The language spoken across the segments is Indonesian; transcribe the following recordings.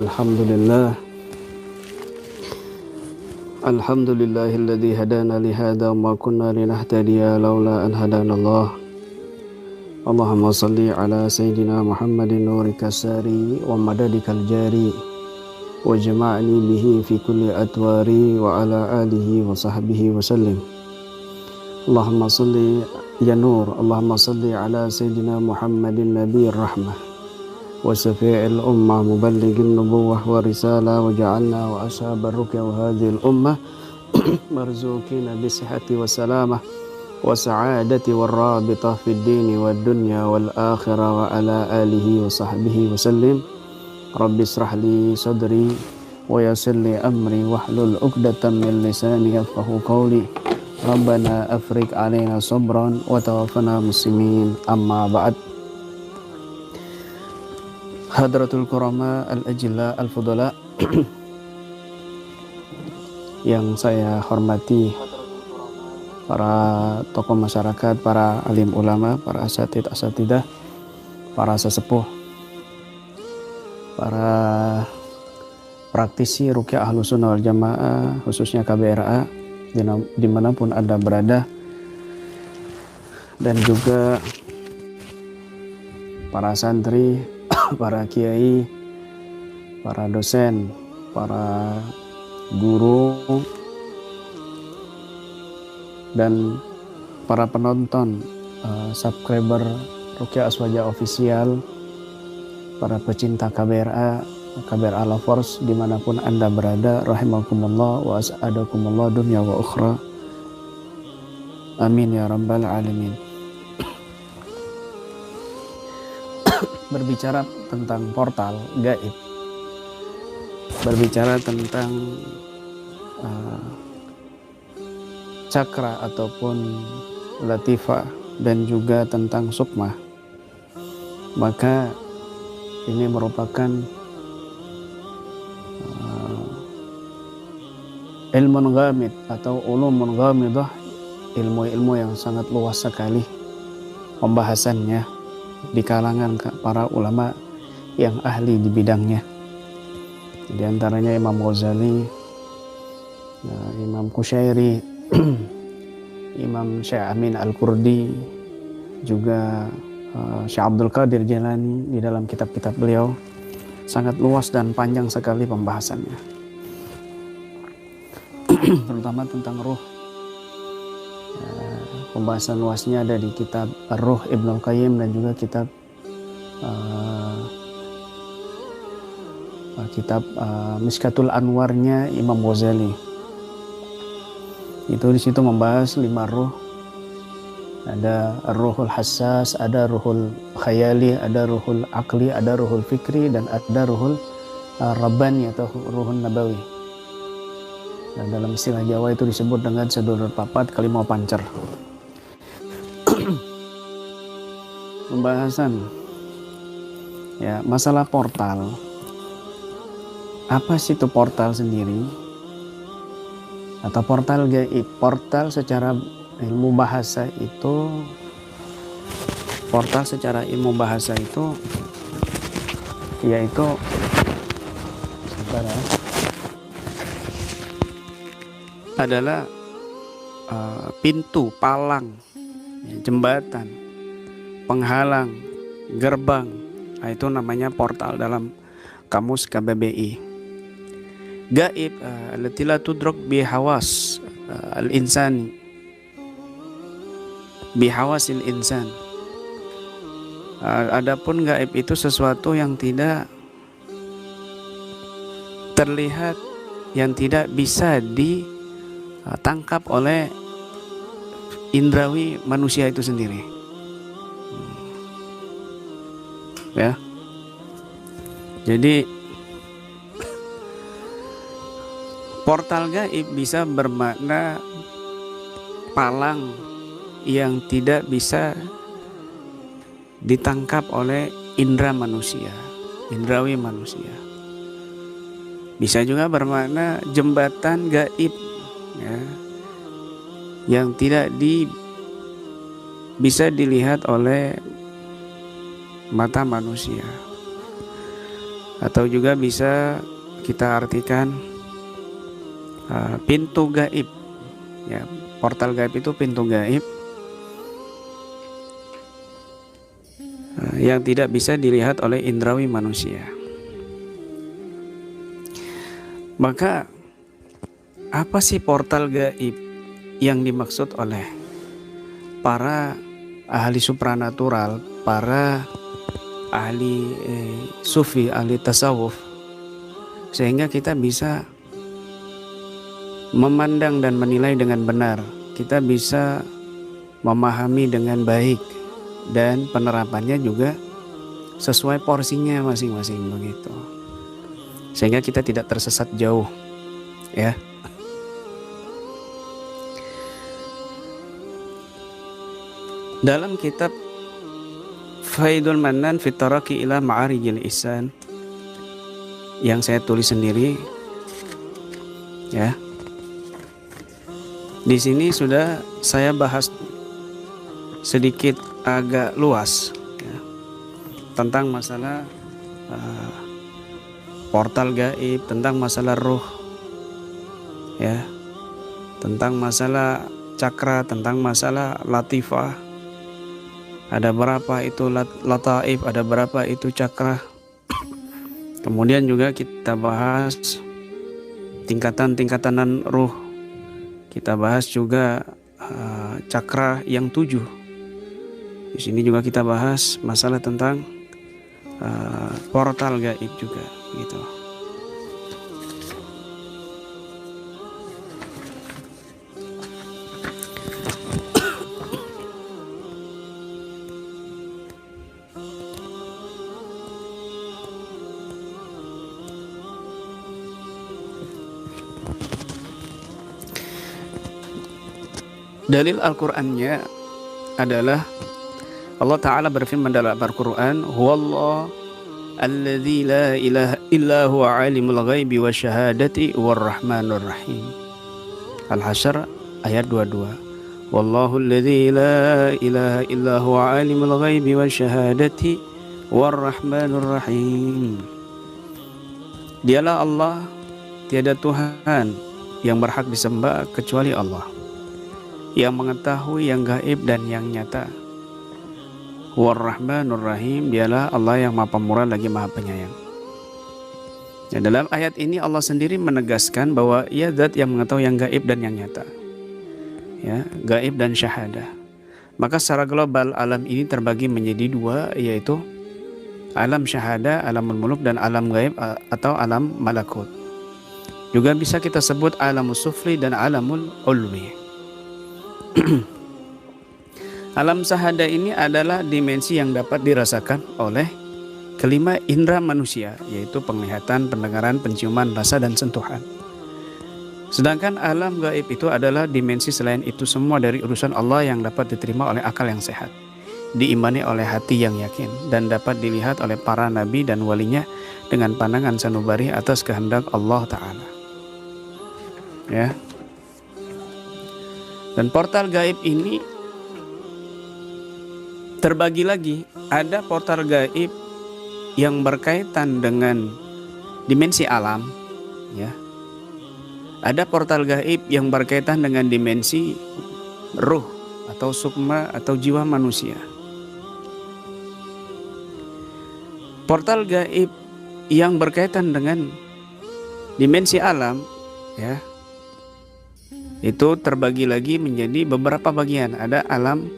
Alhamdulillah. Alhamdulillahilladzi hadana li hadza wa ma kunna linahtadiya laula an hadanallah. Allahumma salli ala sayyidina Muhammadin nurika sari wa madadikal jari wa jama'ni bihi fi kulli atwari wa ala alihi wa sahbihi wa sallim. Allahumma salli ya nur, Allahumma salli ala sayyidina Muhammadin nabiyir rahmah wa syafi'il ummah muballighin nubuwah wa risalah wa ja'alna wa ashabar ruqya wa hadhil ummah marzuqina bisihhati wa salamah wa sa'adati wa rabitah fid dini wad dunya wal akhirah wa ala alihi wa sahbihi wa sallim. Rabbi israh li sadri wa yassir li amri wahlul 'uqdatam min lisani yafqahu qawli. Rabbana afriq alaina sabran wa tawaffana muslimin. Amma ba'd. Hadratul kurama al-ajilla al-fudala yang saya hormati, para tokoh masyarakat, para alim ulama, para asatidah, para sesepuh, para praktisi Ruqyah Ahlus Sunnah wal Jamaah, khususnya KBRA, dimanapun Anda berada, dan juga para santri, para kiai, para dosen, para guru, dan para penonton, subscriber Ruqyah Aswaja Official, para pecinta KBRA, KBRA lovers dimanapun Anda berada, rahimakumullah wa as'adakumullah dunya wa ukhra. Amin ya rabbal alamin. Berbicara tentang portal gaib, berbicara tentang cakra ataupun latifah, dan juga tentang sukmah, maka ini merupakan ilmun ghamid atau ulumun ghamidah, ilmu-ilmu yang sangat luas sekali pembahasannya di kalangan para ulama yang ahli di bidangnya. Di antaranya Imam Ghazali, Imam Qushairi, Imam Syekh Amin Al-Qurdi, juga Syekh Abdul Qadir Jailani. Di dalam kitab-kitab beliau sangat luas dan panjang sekali pembahasannya, terutama tentang ruh. Pembahasan luasnya ada di kitab Ar-Ruh Ibnu Qayyim, dan juga kitab Mishkatul Anwarnya Imam Ghazali. Itu di situ membahas 5 ruh. Ada ruhul hassas, ada ruhul khayali, ada ruhul akli, ada ruhul fikri, dan ada ruhul rabbani atau ruhul nabawi. Dan dalam istilah Jawa itu disebut dengan sedulur papat kalimau pancer. Pembahasan ya masalah portal. Apa sih itu portal sendiri? Atau portal gaib? Portal secara ilmu bahasa itu, yaitu adalah pintu, palang, jembatan, penghalang, gerbang. Nah, itu namanya portal dalam kamus KBBI. Gaib allati la tudrak bihawas al-insani, bihawasil insan. Adapun gaib itu sesuatu yang tidak terlihat, yang tidak bisa ditangkap oleh indrawi manusia itu sendiri. Ya, jadi portal gaib bisa bermakna palang yang tidak bisa ditangkap oleh indra manusia, indrawi manusia. Bisa juga bermakna jembatan gaib, ya, yang tidak bisa dilihat oleh mata manusia. atau juga bisa kita artikan pintu gaib. Ya, portal gaib itu pintu gaib yang tidak bisa dilihat oleh indrawi manusia. Maka apa sih portal gaib yang dimaksud oleh para ahli supranatural, para ahli sufi, ahli tasawuf, sehingga kita bisa memandang dan menilai dengan benar, kita bisa memahami dengan baik, dan penerapannya juga sesuai porsinya masing-masing begitu, sehingga kita tidak tersesat jauh, ya. Dalam kitab Faidul Mannan fi Taraqi ila Ma'arijil Ihsan yang saya tulis sendiri, ya, di sini sudah saya bahas sedikit agak luas, ya, tentang masalah portal gaib, tentang masalah ruh, ya, tentang masalah cakra, tentang masalah latifah. Ada berapa itu lataif, ada berapa itu cakra. Kemudian juga kita bahas tingkatan-tingkatan ruh. Kita bahas juga cakra yang 7. Di sini juga kita bahas masalah tentang portal gaib juga, gitu. Dalil Al-Qur'annya adalah Allah Ta'ala berfirman dalam Al-Quran, Huwallah alladzi la ilaha illa huwa alimul ghaibi wa syahadati warrahmanur rahim. Al-Hasyr ayat 22. Wallahu alladzi la ilaha illa huwa alimul ghaibi wa syahadati warrahmanur rahim. Dialah Allah, tiada Tuhan yang berhak disembah kecuali Allah, yang mengetahui yang gaib dan yang nyata. War-Rahmanur Rahim, dialah Allah yang Maha Pemurah lagi Maha Penyayang. Dan dalam ayat ini Allah sendiri menegaskan bahwa Ia zat yang mengetahui yang gaib dan yang nyata, ya, gaib dan syahadah. Maka secara global alam ini terbagi menjadi 2, yaitu alam syahadah, alamul muluk, dan alam gaib atau alam malakut. Juga bisa kita sebut alamul sufli dan alamul ulwi. Alam sahada ini adalah dimensi yang dapat dirasakan oleh kelima indera manusia, yaitu penglihatan, pendengaran, penciuman, rasa, dan sentuhan. Sedangkan alam gaib itu adalah dimensi selain itu semua dari urusan Allah yang dapat diterima oleh akal yang sehat, diimani oleh hati yang yakin, dan dapat dilihat oleh para nabi dan walinya dengan pandangan sanubari atas kehendak Allah Ta'ala, ya. Dan portal gaib ini terbagi lagi. Ada portal gaib yang berkaitan dengan dimensi alam, ya. Ada portal gaib yang berkaitan dengan dimensi ruh atau sukma atau jiwa manusia. Portal gaib yang berkaitan dengan dimensi alam, ya, itu terbagi lagi menjadi beberapa bagian. Ada alam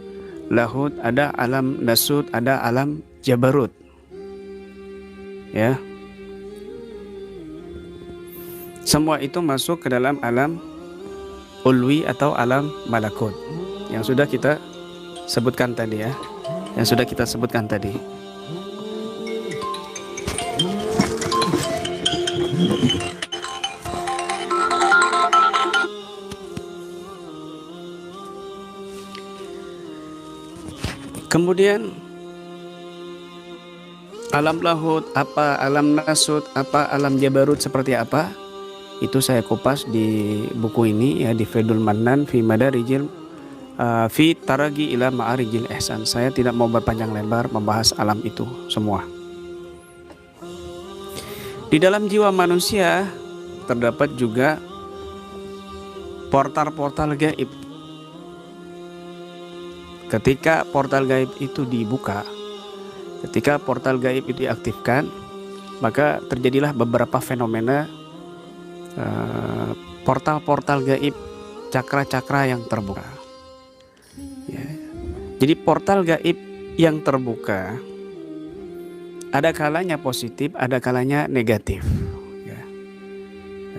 lahut, ada alam nasut, ada alam jabarut, ya. Semua itu masuk ke dalam alam ulwi atau alam malakut yang sudah kita sebutkan tadi, ya, yang sudah kita sebutkan tadi. Kemudian alam lahut apa, alam nasut apa, alam jabarut seperti apa, itu saya kupas di buku ini, ya, di Faidul Mannan fi Madarijil fi Taraqi ila Ma'arijil Ihsan. Saya tidak mau berpanjang lebar membahas alam itu semua. Di dalam jiwa manusia terdapat juga portal-portal gaib. Ketika portal gaib itu dibuka, ketika portal gaib itu diaktifkan, maka terjadilah beberapa fenomena portal-portal gaib, cakra-cakra yang terbuka. Ya. Jadi portal gaib yang terbuka ada kalanya positif, ada kalanya negatif. Ya.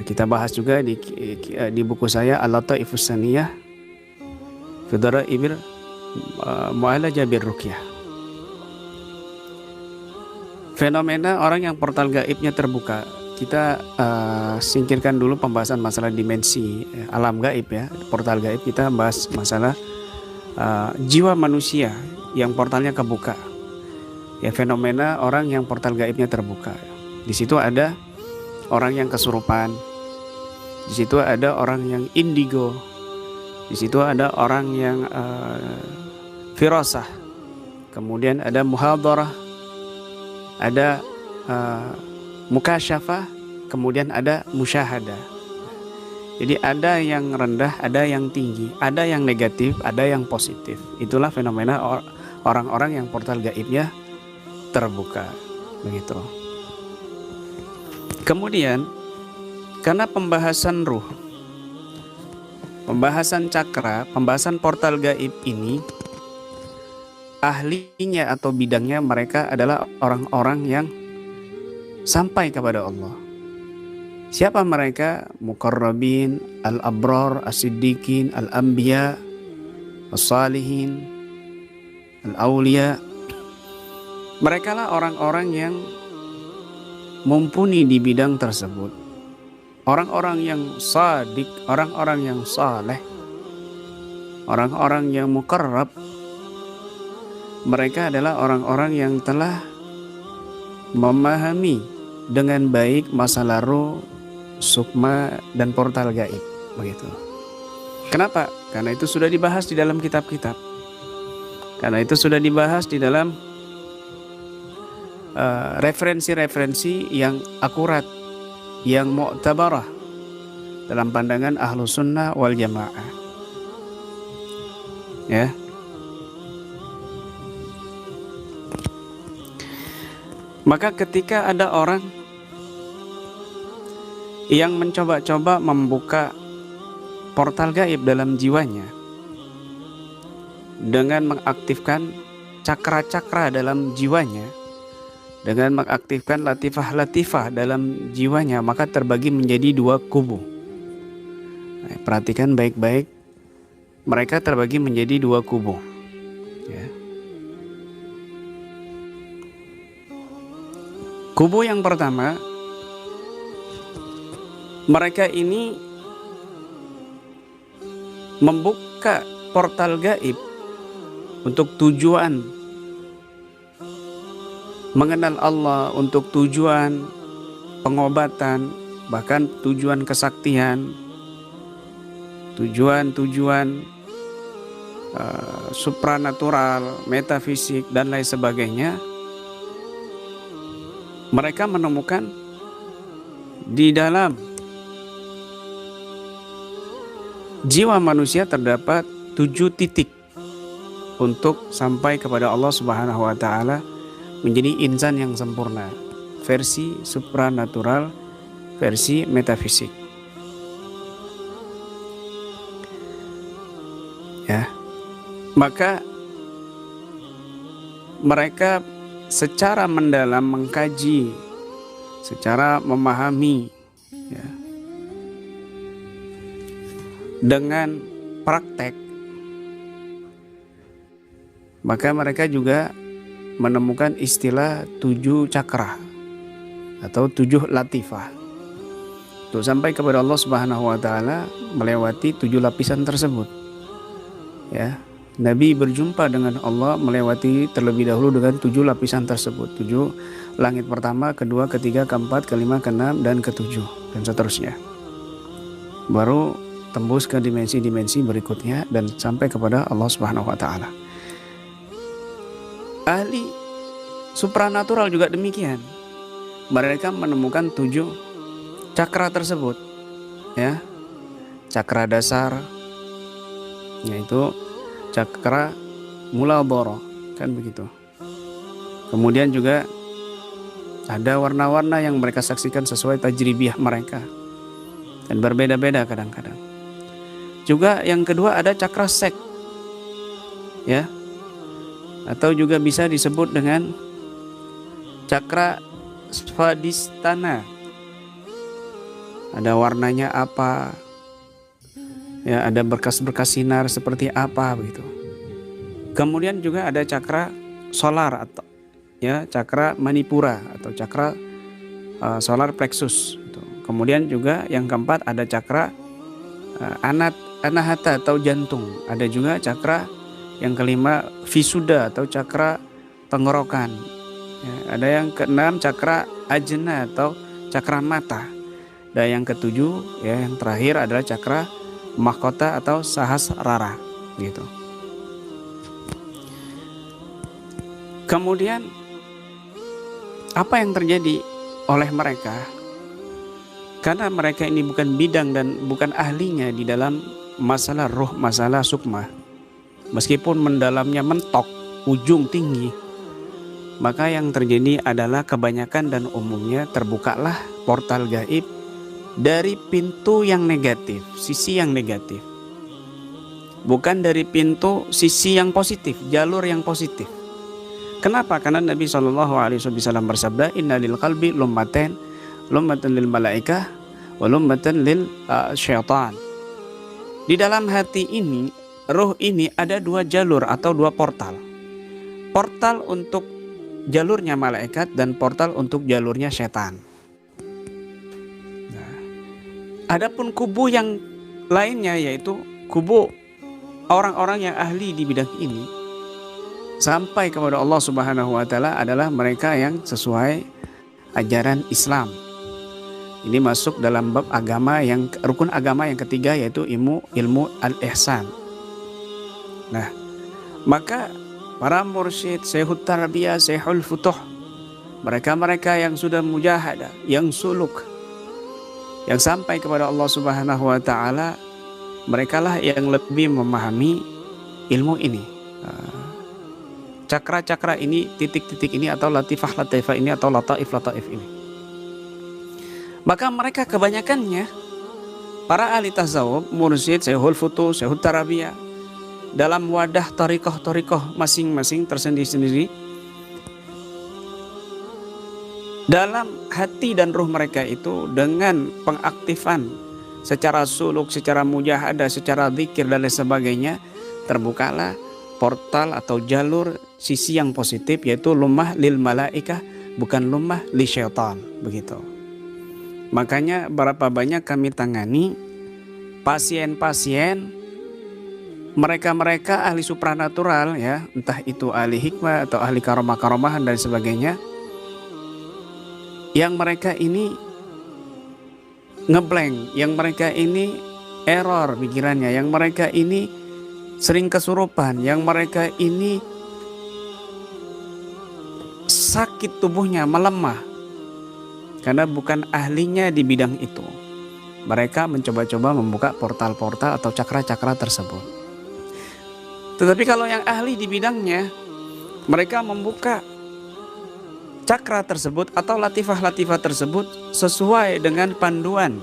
Kita bahas juga di buku saya Al-Lataifus Saniyah fi Dara'ibir Mu'alajah bir-Ruqyah. Fenomena orang yang portal gaibnya terbuka. Kita singkirkan dulu pembahasan masalah dimensi alam gaib ya, portal gaib. Kita bahas masalah jiwa manusia yang portalnya kebuka. Ya, fenomena orang yang portal gaibnya terbuka. Di situ ada orang yang kesurupan. Di situ ada orang yang indigo. Di situ ada orang yang firasah. Kemudian ada muhadarah. Ada mukasyafah. Kemudian ada musyahadah. Jadi ada yang rendah, ada yang tinggi, ada yang negatif, ada yang positif. Itulah fenomena orang-orang yang portal gaibnya terbuka, begitu. Kemudian karena pembahasan ruh, pembahasan cakra, pembahasan portal gaib ini, ahlinya atau bidangnya mereka adalah orang-orang yang sampai kepada Allah. Siapa mereka? Muqarrabin, al-abrar, as-siddiqin, al-anbiya, as-salihin, al-awliya. Mereka lah orang-orang yang mumpuni di bidang tersebut. Orang-orang yang sadik, orang-orang yang saleh, orang-orang yang muqarrab. Mereka adalah orang-orang yang telah memahami dengan baik masa lalu, sukma, dan portal gaib. Begitu. Kenapa? Karena itu sudah dibahas di dalam kitab-kitab. Karena itu sudah dibahas di dalam referensi-referensi yang akurat, yang mu'tabarah dalam pandangan ahlu sunnah wal jamaah. Ya. Maka ketika ada orang yang mencoba-coba membuka portal gaib dalam jiwanya dengan mengaktifkan cakra-cakra dalam jiwanya, dengan mengaktifkan latifah-latifah dalam jiwanya, maka terbagi menjadi dua kubu. Nah, perhatikan baik-baik, mereka terbagi menjadi dua kubu. Ya. Kubu yang pertama, mereka ini membuka portal gaib untuk tujuan mengenal Allah, untuk tujuan pengobatan, bahkan tujuan kesaktian, tujuan supranatural, metafisik, dan lain sebagainya. Mereka menemukan di dalam jiwa manusia terdapat 7 titik untuk sampai kepada Allah Subhanahu wa Ta'ala, menjadi insan yang sempurna, versi supranatural, versi metafisik. Ya. Maka mereka secara mendalam mengkaji, secara memahami, ya, dengan praktek, maka mereka juga menemukan istilah 7 cakra atau 7 latifah untuk sampai kepada Allah Subhanahu wa Ta'ala melewati 7 lapisan tersebut. Ya, Nabi berjumpa dengan Allah melewati terlebih dahulu dengan 7 lapisan tersebut. 7 langit pertama, kedua, ketiga, keempat, kelima, keenam, dan ketujuh, dan seterusnya. Baru tembus ke dimensi-dimensi berikutnya dan sampai kepada Allah Subhanahu wa Ta'ala. Ahli supranatural juga demikian. mereka menemukan 7 cakra tersebut, ya. Cakra dasar, yaitu cakra muladhara, kan begitu. Kemudian juga ada warna-warna yang mereka saksikan sesuai tajribiyah mereka, dan berbeda-beda kadang-kadang. Juga yang kedua ada cakra sek, ya, atau juga bisa disebut dengan cakra svadhisthana. Ada warnanya apa, ya, ada berkas-berkas sinar seperti apa begitu. Kemudian juga ada cakra solar atau, ya, cakra manipura atau cakra solar plexus gitu. Kemudian juga yang keempat ada cakra anahata atau jantung. Ada juga cakra yang kelima visuddha atau cakra tenggorokan. Ya, ada yang keenam cakra ajna atau cakra mata. Dan yang ketujuh, ya, yang terakhir adalah cakra mahkota atau sahasrara gitu. Kemudian apa yang terjadi oleh mereka? Karena mereka ini bukan bidang dan bukan ahlinya di dalam masalah ruh, masalah sukma. Meskipun mendalamnya mentok, ujung tinggi, maka yang terjadi adalah kebanyakan dan umumnya terbukalah portal gaib dari pintu yang negatif, sisi yang negatif. Bukan dari pintu sisi yang positif, jalur yang positif. Kenapa? Karena Nabi SAW bersabda, Inna lil qalbi lummatan, lummatan lil malaikah, wa lummatan lil syaitan. Di dalam hati ini, ruh ini ada 2 jalur atau 2 portal. Portal untuk jalurnya malaikat dan portal untuk jalurnya setan. Nah, adapun kubu yang lainnya, yaitu kubu orang-orang yang ahli di bidang ini, sampai kepada Allah Subhanahu wa Ta'ala, adalah mereka yang sesuai ajaran Islam. Ini masuk dalam bab agama yang rukun agama yang ketiga, yaitu ilmu al-ihsan. Nah, maka para mursyid, syekhut tarbiyah, syekhul futuh, mereka-mereka yang sudah mujahadah, yang suluk, yang sampai kepada Allah Subhanahu wa Ta'ala, merekalah yang lebih memahami ilmu ini. Cakra-cakra ini, titik-titik ini, atau latifah-latifah ini, atau lataif-lataif ini. Maka mereka kebanyakannya, para ahli tasawuf, mursyid, syekhul futuh, syekhut tarabiyah, dalam wadah tarikoh-tarikoh masing-masing tersendiri-sendiri, dalam hati dan ruh mereka itu dengan pengaktifan secara suluk, secara mujahadah, secara zikir dan lain sebagainya, terbukalah portal atau jalur sisi yang positif, yaitu lummah lil malaikah, bukan lummah li syaitan, begitu. Makanya berapa banyak kami tangani pasien-pasien, mereka-mereka ahli supranatural, ya, entah itu ahli hikmah atau ahli karomah-karomahan dan sebagainya, yang mereka ini ngeblank, yang mereka ini error pikirannya, yang mereka ini sering kesurupan, yang mereka ini sakit tubuhnya, melemah, karena bukan ahlinya di bidang itu. Mereka mencoba-coba membuka portal-portal atau cakra-cakra tersebut. Tetapi kalau yang ahli di bidangnya, mereka membuka cakra tersebut atau latifah-latifah tersebut sesuai dengan panduan,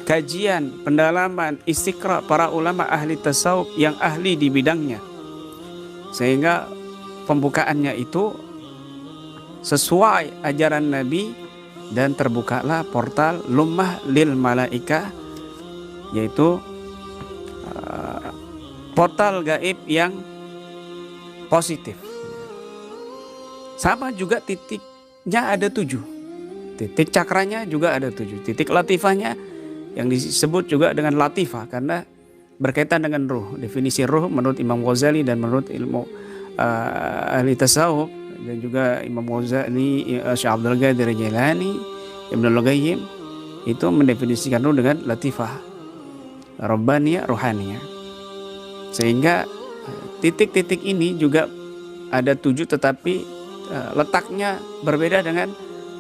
kajian, pendalaman, istiqra para ulama ahli tasawuf yang ahli di bidangnya. Sehingga pembukaannya itu sesuai ajaran Nabi, dan terbukalah portal lummah lil malaika, yaitu portal gaib yang positif. Sama juga titiknya ada 7. Titik cakranya juga ada 7. Titik latifahnya yang disebut juga dengan latifah karena berkaitan dengan ruh. Definisi ruh menurut Imam Ghazali dan menurut ilmu ahli tasawuf, dan juga Imam Ghazali, Syekh Abdul Qadir Jailani, Ibnul Qayyim, itu mendefinisikan ruh dengan latifah, rabbaniyah, ruhaniyah. Sehingga titik-titik ini juga ada 7, tetapi letaknya berbeda dengan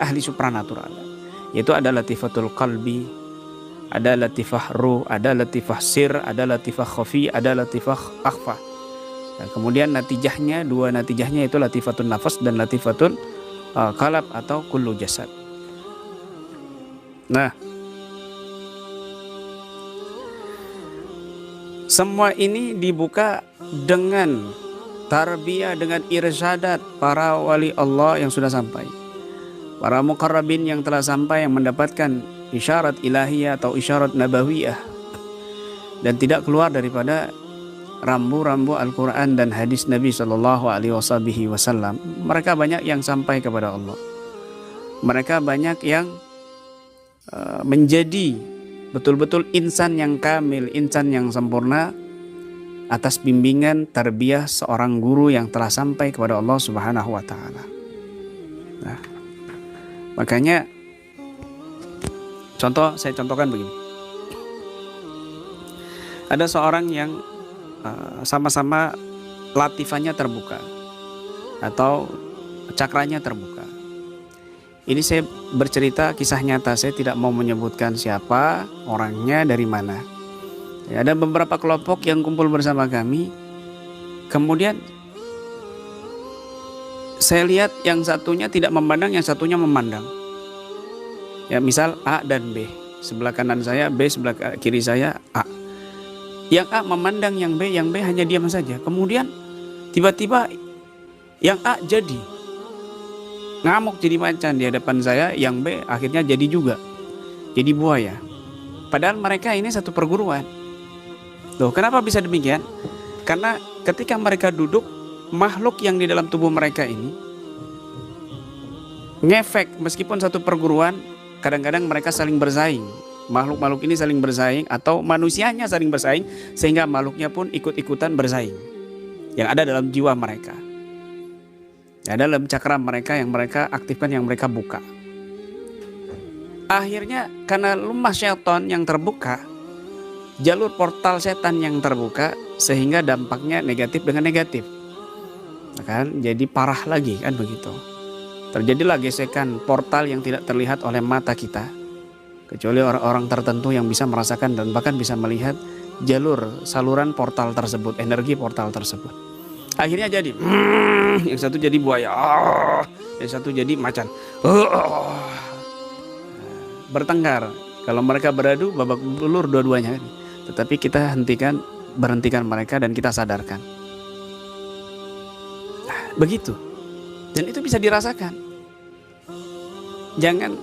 ahli supranatural. Yaitu ada latifatul qalbi, ada latifah ruh, ada latifah sir, ada latifah khafi, ada latifah akhfa. Nah, kemudian dua natijahnya itu latifatul nafas dan latifatul qalb atau kullu jasad. Nah, semua ini dibuka dengan tarbiyah, dengan irsyadat para wali Allah yang sudah sampai, para muqarrabin yang telah sampai, yang mendapatkan isyarat ilahiyah atau isyarat nabawiyah dan tidak keluar daripada rambu-rambu Al-Quran dan hadis Nabi SAW. Mereka banyak yang sampai kepada Allah. Mereka banyak yang menjadi betul-betul insan yang kamil, insan yang sempurna atas bimbingan tarbiyah seorang guru yang telah sampai kepada Allah Subhanahu wa taala. Nah, makanya saya contohkan begini. Ada seorang yang sama-sama latifannya terbuka atau cakranya terbuka. Ini saya bercerita kisah nyata, saya tidak mau menyebutkan siapa orangnya, dari mana. Ya, ada beberapa kelompok yang kumpul bersama kami. Kemudian saya lihat yang satunya tidak memandang, yang satunya memandang. Ya, misal A dan B, sebelah kanan saya B, sebelah kiri saya A. Yang A memandang yang B hanya diam saja. Kemudian tiba-tiba yang A jadi ngamuk, jadi macan di hadapan saya. Yang B akhirnya jadi juga, jadi buaya. Padahal mereka ini satu perguruan. Loh, kenapa bisa demikian? Karena ketika mereka duduk, makhluk yang di dalam tubuh mereka ini ngefek. Meskipun satu perguruan, kadang-kadang mereka saling bersaing. Makhluk-makhluk ini saling bersaing, atau manusianya saling bersaing, sehingga makhluknya pun ikut-ikutan bersaing yang ada dalam jiwa mereka, ya, dalam cakram mereka yang mereka aktifkan, yang mereka buka. Akhirnya karena lumah syaitan yang terbuka, jalur portal setan yang terbuka, sehingga dampaknya negatif dengan negatif, kan? Jadi parah lagi, kan begitu. Terjadilah gesekan portal yang tidak terlihat oleh mata kita, kecuali orang-orang tertentu yang bisa merasakan dan bahkan bisa melihat jalur saluran portal tersebut, energi portal tersebut. Akhirnya jadi yang satu jadi buaya, yang satu jadi macan, bertengkar. Kalau mereka beradu, babak belur dua-duanya. Tetapi kita berhentikan mereka dan kita sadarkan. Begitu. Dan itu bisa dirasakan. Jangan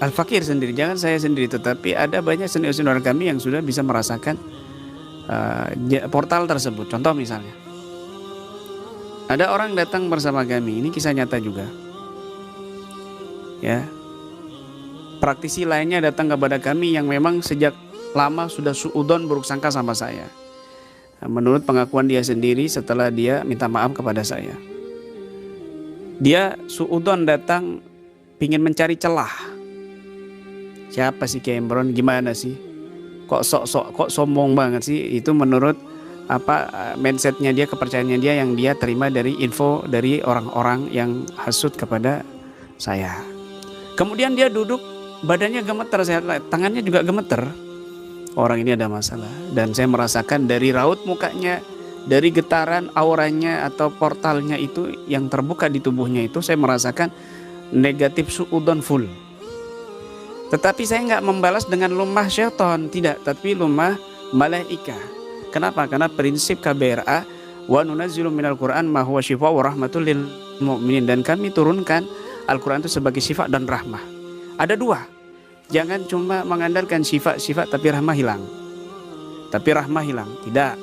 Al-Fakir sendiri, jangan saya sendiri, tetapi ada banyak senior-senior kami yang sudah bisa merasakan portal tersebut. Contoh misalnya, ada orang datang bersama kami, ini kisah nyata juga. Ya, praktisi lainnya datang kepada kami yang memang sejak lama sudah suudon, buruk sangka sama saya. Menurut pengakuan dia sendiri setelah dia minta maaf kepada saya, dia suudon datang pingin mencari celah. Siapa sih Kiai Imron, gimana sih? Kok sombong banget sih? Itu menurut mindsetnya dia, kepercayaannya dia yang dia terima dari info dari orang-orang yang hasut kepada saya. Kemudian dia duduk, badannya gemeter, tangannya juga gemeter. Orang ini ada masalah, dan saya merasakan dari raut mukanya, dari getaran auranya atau portalnya itu yang terbuka di tubuhnya itu, saya merasakan negatif suudon full. Tetapi saya nggak membalas dengan lumah syaitan, tidak, tapi lumah malaika. Kenapa? Karena prinsip KBRA, wa nunazzilu minal Qur'an ma huwa syifaa'un wa rahmatul lil mu'minin, dan kami turunkan Al-Quran itu sebagai sifat dan rahmah. Ada dua. Jangan cuma mengandalkan sifat tapi rahmah hilang. Tidak.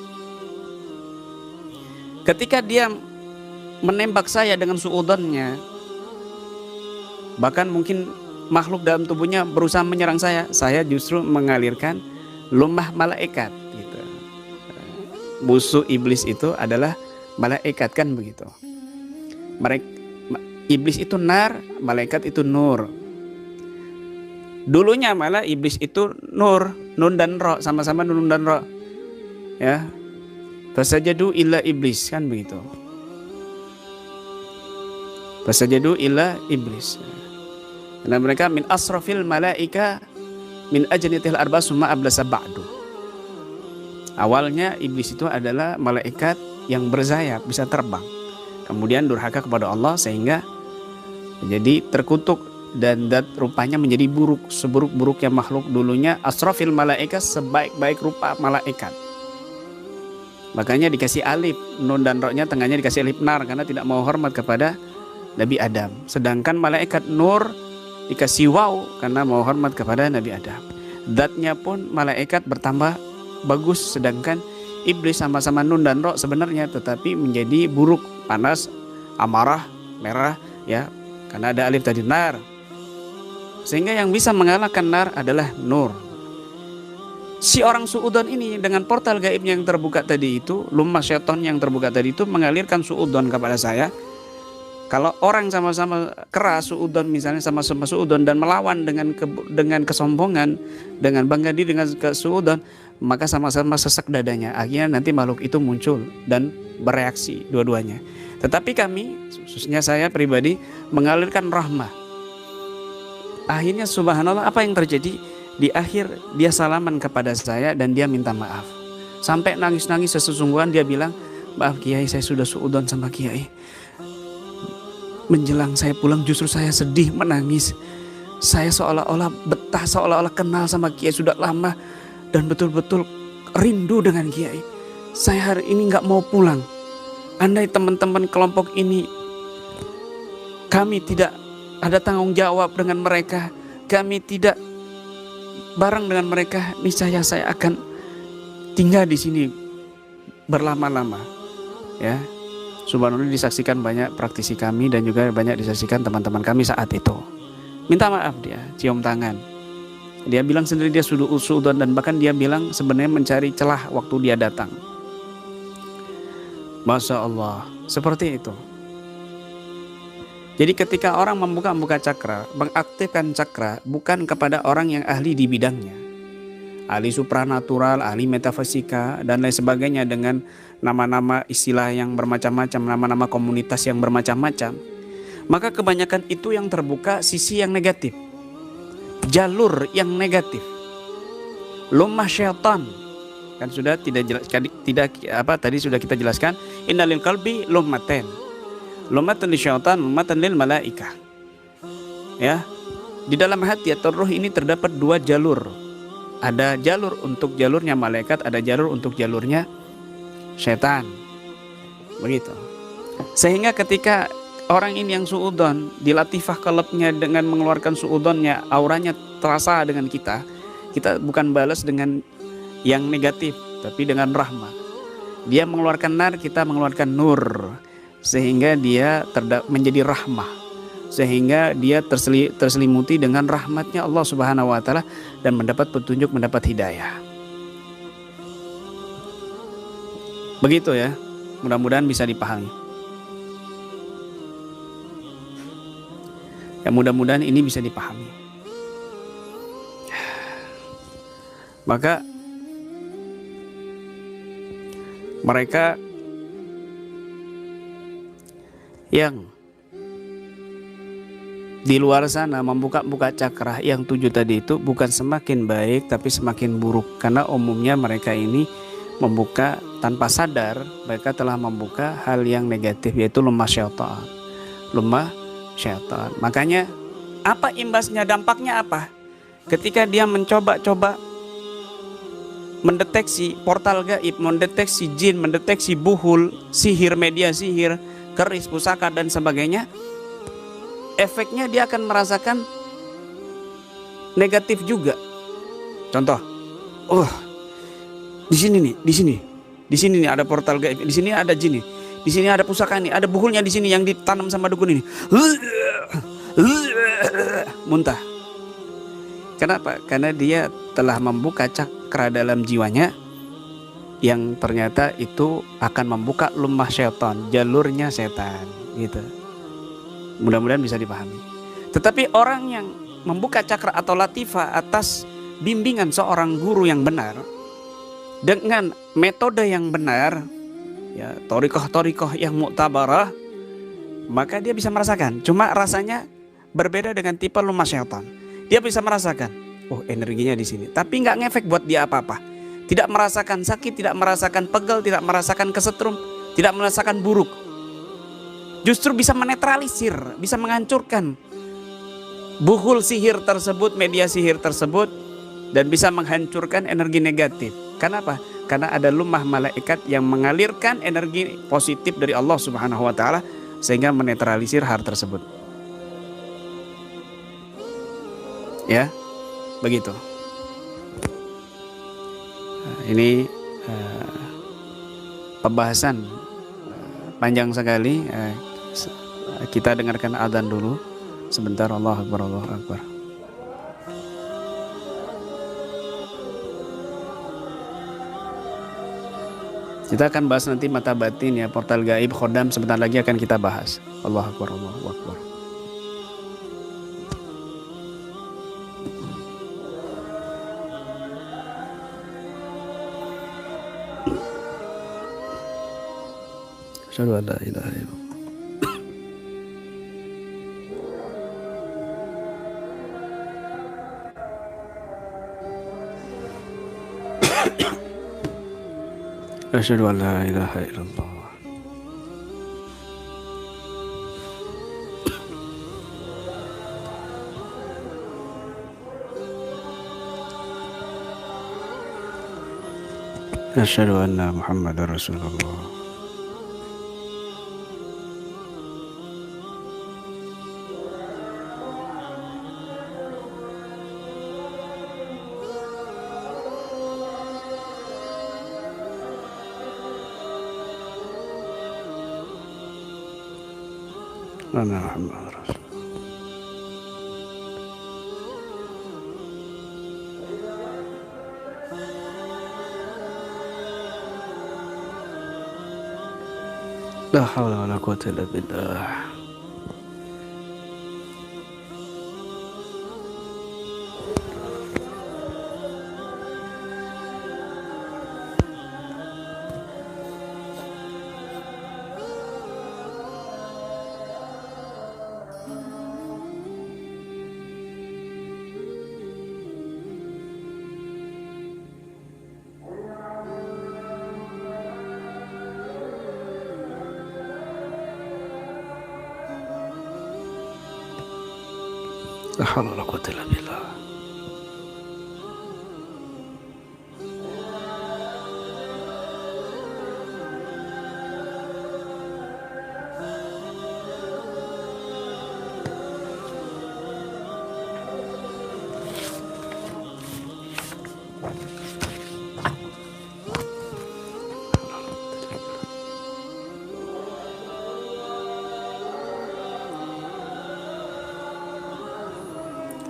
Ketika dia menembak saya dengan suudonnya, bahkan mungkin makhluk dalam tubuhnya berusaha menyerang saya justru mengalirkan lumah malaikat gitu. Musuh iblis itu adalah malaikat, kan begitu. Iblis itu nar, malaikat itu nur. Dulunya malah iblis itu nur, nun dan ro, sama-sama nun dan ro. Ya. Fasajadu illa iblis, kan begitu. Fasajadu illa iblis. Karena mereka min asrafil malaika min ajnitil arba summa ablasa ba'du. Awalnya iblis itu adalah malaikat yang bersayap, bisa terbang. Kemudian durhaka kepada Allah sehingga menjadi terkutuk dan rupanya menjadi buruk, seburuk-buruknya makhluk. Dulunya asrafil malaika, sebaik-baik rupa malaikat. Makanya dikasih alif nun dan roknya, tengahnya dikasih alif nar karena tidak mau hormat kepada Nabi Adam. Sedangkan malaikat nur dikasih waw karena mau hormat kepada Nabi Adam. Zatnya pun malaikat bertambah bagus, sedangkan iblis sama-sama nun dan ro sebenarnya, tetapi menjadi buruk, panas, amarah, merah, ya, karena ada alif tadi nar. Sehingga yang bisa mengalahkan nar adalah nur. Si orang suudon ini dengan portal gaibnya yang terbuka tadi itu, lumah syaitan yang terbuka tadi itu mengalirkan suudon kepada saya. Kalau orang sama-sama keras suudon, misalnya sama-sama suudon dan melawan dengan kesombongan, dengan bangga diri dengan kesuudon, maka sama-sama sesak dadanya. Akhirnya nanti makhluk itu muncul dan bereaksi dua-duanya. Tetapi kami, khususnya saya pribadi, mengalirkan rahmah. Akhirnya subhanallah, apa yang terjadi? Di akhir dia salaman kepada saya dan dia minta maaf. Sampai nangis-nangis sesungguhan dia bilang, maaf Kiai, saya sudah suudon sama Kiai. Menjelang saya pulang justru saya sedih, menangis. Saya seolah-olah betah, seolah-olah kenal sama Kiai sudah lama dan betul-betul rindu dengan Kiai. Saya hari ini gak mau pulang. Andai teman-teman kelompok ini, kami tidak ada tanggung jawab dengan mereka, kami tidak bareng dengan mereka, niscaya saya akan tinggal di sini berlama-lama. Ya. Subhanallah, disaksikan banyak praktisi kami dan juga banyak disaksikan teman-teman kami saat itu. Minta maaf dia, cium tangan. Dia bilang sendiri dia sudah usudon dan bahkan dia bilang sebenarnya mencari celah waktu dia datang. Masya Allah, seperti itu. Jadi ketika orang membuka cakra, mengaktifkan cakra bukan kepada orang yang ahli di bidangnya, ahli supranatural, ahli metafisika dan lain sebagainya dengan nama-nama istilah yang bermacam-macam, nama-nama komunitas yang bermacam-macam, maka kebanyakan itu yang terbuka sisi yang negatif, jalur yang negatif, lumah syaitan. Kan sudah tadi sudah kita jelaskan, innalil qalbi lummaten, lummatan li syaitan, lummatan lil malaika. Ya, di dalam hati atau roh ini terdapat dua jalur. Ada jalur untuk jalurnya malaikat, ada jalur untuk jalurnya syaitan. Begitu. Sehingga ketika orang ini yang suudon, dilatifah qalbnya dengan mengeluarkan suudonnya, auranya terasa dengan kita bukan balas dengan yang negatif, tapi dengan rahmah. Dia mengeluarkan nar, kita mengeluarkan nur, sehingga dia menjadi rahmah, sehingga dia terselimuti dengan rahmatnya Allah Subhanahu wa Ta'ala dan mendapat petunjuk, mendapat hidayah. Begitu ya, mudah-mudahan bisa dipahami. Ya, mudah-mudahan ini bisa dipahami. Maka mereka yang di luar sana membuka cakra yang 7 tadi itu bukan semakin baik tapi semakin buruk, karena umumnya mereka ini membuka tanpa sadar, mereka telah membuka hal yang negatif, yaitu lumah syaitan. Makanya apa imbasnya, dampaknya apa? Ketika dia mencoba-coba mendeteksi portal gaib, mendeteksi jin, mendeteksi buhul, sihir, media sihir, keris, pusaka dan sebagainya, efeknya dia akan merasakan negatif juga. Contoh, di sini nih ada portal gaib, di sini ada jin nih, di sini ada pusaka nih, ada buhulnya di sini yang ditanam sama dukun ini. Muntah. Kenapa? Karena dia telah membuka cakra dalam jiwanya yang ternyata itu akan membuka lumah syaitan, jalurnya setan, gitu. Mudah-mudahan bisa dipahami. Tetapi orang yang membuka cakra atau latifah atas bimbingan seorang guru yang benar, dengan metode yang benar, ya, torikoh yang muktabarah, maka dia bisa merasakan. Cuma rasanya Berbeda dengan tipe lemah syaitan. Dia bisa merasakan, oh energinya di sini, tapi nggak ngefek buat dia apa-apa. Tidak merasakan sakit, tidak merasakan pegel, tidak merasakan kesetrum, tidak merasakan buruk. Justru bisa menetralisir, bisa menghancurkan buhul sihir tersebut, media sihir tersebut, dan bisa menghancurkan energi negatif. Kenapa? Karena ada lumah malaikat yang mengalirkan energi positif dari Allah Subhanahu wa taala sehingga menetralisir hal tersebut. Ya, begitu. Nah, ini pembahasan panjang sekali. Kita dengarkan adzan dulu. Sebentar, Allahu Akbar, Allahu Akbar. Kita akan bahas nanti mata batin ya, portal gaib, khodam, sebentar lagi akan kita bahas. Allahu Akbar, Allahu Akbar. Asyhadu an la ilaha illallah. Asyhadu an la ilaha illallah. Asyhadu anna Muhammadar Rasulullah. Anna Muhammadar Rasulullah. La hawla wa la quwwata illa billah. La hawla wa la quwwata illa billah.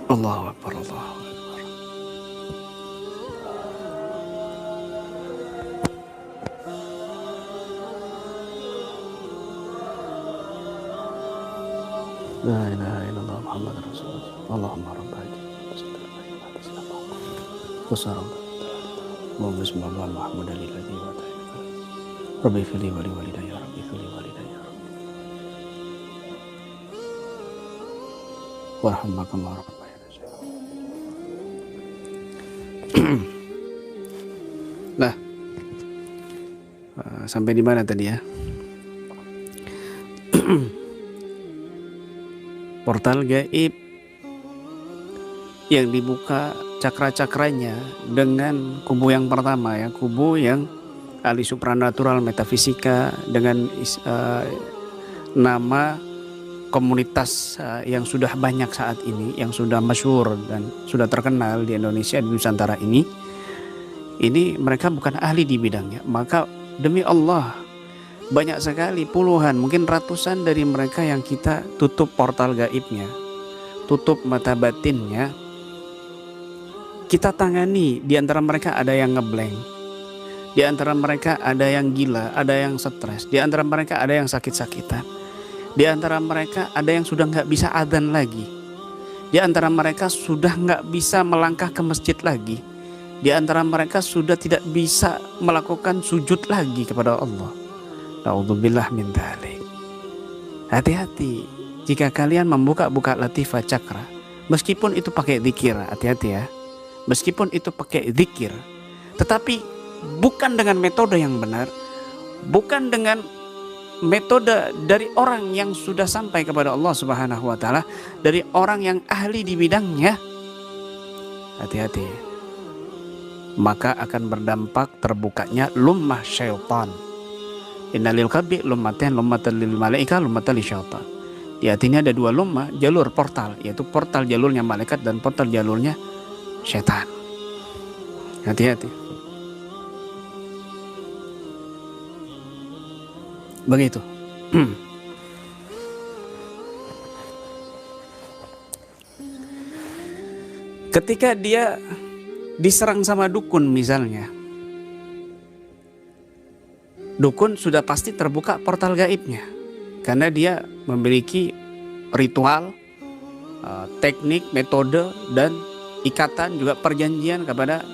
Allahu Akbar, Allahu Akbar. La ilaha illallah Muhammad Rasulullah. Allahumma rabbana Allahumma subhanahu Muhammad alladhi wa ta'ala. Rabbi fili wa li walidayya, Rabbi fili walidayya. Warhamma rabbi. Nah, sampai di mana tadi ya? Portal gaib yang dibuka cakra-cakranya dengan kubu yang pertama ya, kubu yang ahli supranatural metafisika dengan nama komunitas yang sudah banyak saat ini, yang sudah masyhur dan sudah terkenal di Indonesia, di Nusantara ini mereka bukan ahli di bidangnya. Maka demi Allah banyak sekali, puluhan, mungkin ratusan dari mereka yang kita tutup portal gaibnya, tutup mata batinnya, kita tangani. Di antara mereka ada yang ngeblank, di antara mereka ada yang gila, ada yang stres, di antara mereka ada yang sakit-sakitan, di antara mereka ada yang sudah nggak bisa adzan lagi, di antara mereka sudah nggak bisa melangkah ke masjid lagi, di antara mereka sudah tidak bisa melakukan sujud lagi kepada Allah. Na'udzubillah min dzalik. Hati-hati, jika kalian membuka-buka latifah cakra, meskipun itu pakai zikir, hati-hati ya, meskipun itu pakai zikir, tetapi bukan dengan metode yang benar, bukan dengan metode dari orang yang sudah sampai kepada Allah Subhanahu wa taala, dari orang yang ahli di bidangnya, hati-hati, maka akan berdampak terbukanya lummah syaitan. Innalil qalbi lummatan, lummatan lil malaika, lummatan lil syaitan. Di hati ini ada dua lummah, jalur portal, yaitu portal jalurnya malaikat dan portal jalurnya syaitan. Hati-hati. Begitu. Ketika dia diserang sama dukun misalnya, dukun sudah pasti terbuka portal gaibnya, karena dia memiliki ritual, teknik, metode, dan ikatan juga perjanjian kepada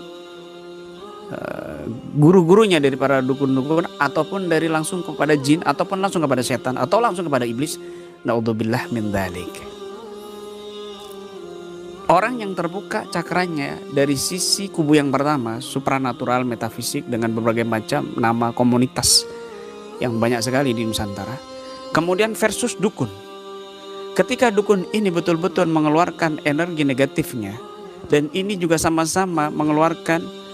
guru-gurunya dari para dukun-dukun, ataupun dari langsung kepada jin, ataupun langsung kepada setan, atau langsung kepada iblis. Naudzubillah min dzalik. Orang yang terbuka cakranya dari sisi kubu yang pertama, supranatural, metafisik, dengan berbagai macam nama komunitas yang banyak sekali di Nusantara. Kemudian versus dukun. Ketika dukun ini betul-betul mengeluarkan energi negatifnya, dan ini juga sama-sama mengeluarkan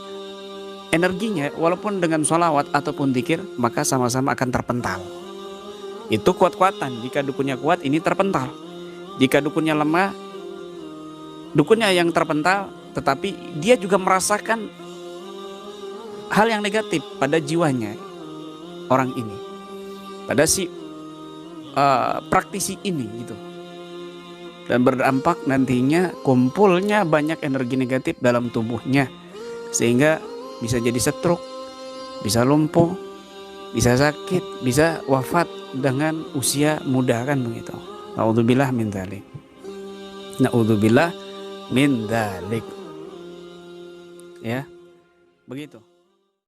energinya walaupun dengan sholawat ataupun zikir, maka sama-sama akan terpental. Itu kuat-kuatan. Jika dukunnya kuat, ini terpental. Jika dukunnya lemah, dukunnya yang terpental, tetapi dia juga merasakan hal yang negatif pada jiwanya orang ini, pada si praktisi ini gitu, dan berdampak nantinya kumpulnya banyak energi negatif dalam tubuhnya, sehingga bisa jadi stroke, bisa lumpuh, bisa sakit, bisa wafat dengan usia muda, kan begitu. Naudzubillah min dzalik. Naudzubillah min dzalik. Ya, begitu.